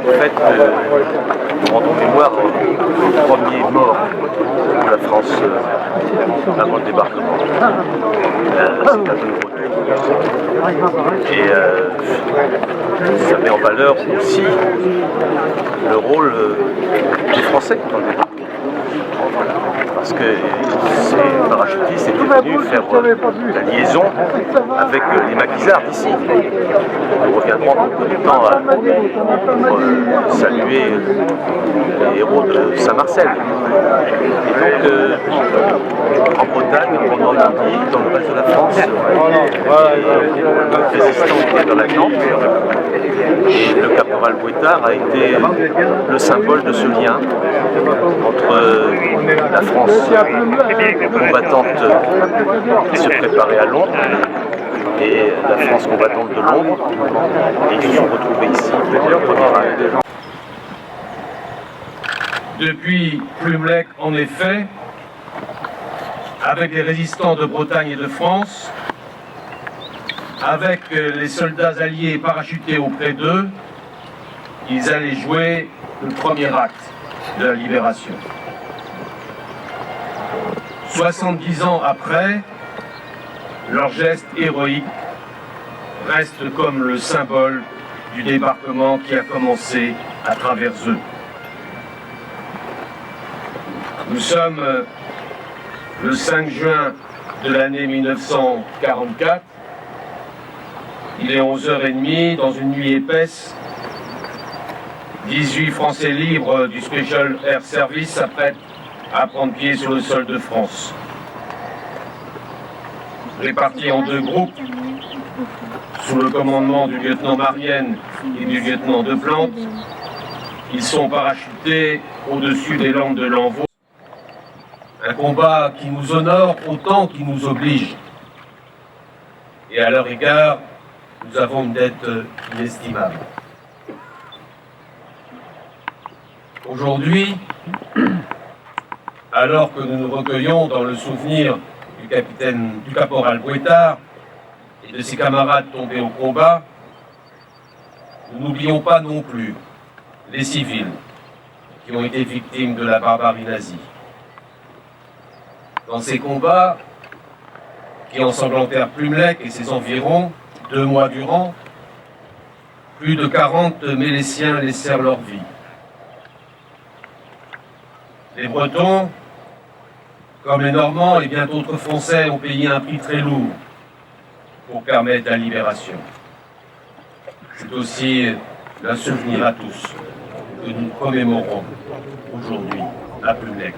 En fait, on rend en mémoire le premier mort de la France avant le débarquement. C'est un et ça met en valeur aussi le rôle des Français dans le débarquement. Parce que ces parachutistes étaient venus faire la liaison avec les maquisards d'ici. Nous reviendrons dans peu de temps pour saluer les héros de Saint-Marcel. Et donc, en Bretagne, en Normandie, dans le reste de la France, les résistants étaient dans la camp. Et le caporal Bouétard a été le symbole de ce lien entre la France combattante qui se préparait à Londres et la France combattante de Londres, et ils se sont retrouvés ici pour le premier acte. Depuis Plumelec, en effet, avec les résistants de Bretagne et de France, avec les soldats alliés parachutés auprès d'eux, ils allaient jouer le premier acte de la libération. 70 ans après, leur geste héroïque reste comme le symbole du débarquement qui a commencé à travers eux. Nous sommes le 5 juin de l'année 1944. Il est 11h30, dans une nuit épaisse. 18 Français libres du Special Air Service s'apprêtent à prendre pied sur le sol de France. Répartis en deux groupes, sous le commandement du lieutenant Marienne et du lieutenant Deplante, ils sont parachutés au-dessus des landes de l'Envaux. Un combat qui nous honore autant qu'il nous oblige. Et à leur égard, nous avons une dette inestimable. Aujourd'hui, alors que nous nous recueillons dans le souvenir du caporal Bouétard et de ses camarades tombés au combat, nous n'oublions pas non plus les civils qui ont été victimes de la barbarie nazie. Dans ces combats qui ensanglantèrent Plumelec et ses environs 2 mois durant, plus de 40 Méléciens laissèrent leur vie. Les Bretons, comme les Normands et bien d'autres Français, ont payé un prix très lourd pour permettre la libération. C'est aussi un souvenir à tous que nous commémorons aujourd'hui à Plumelec.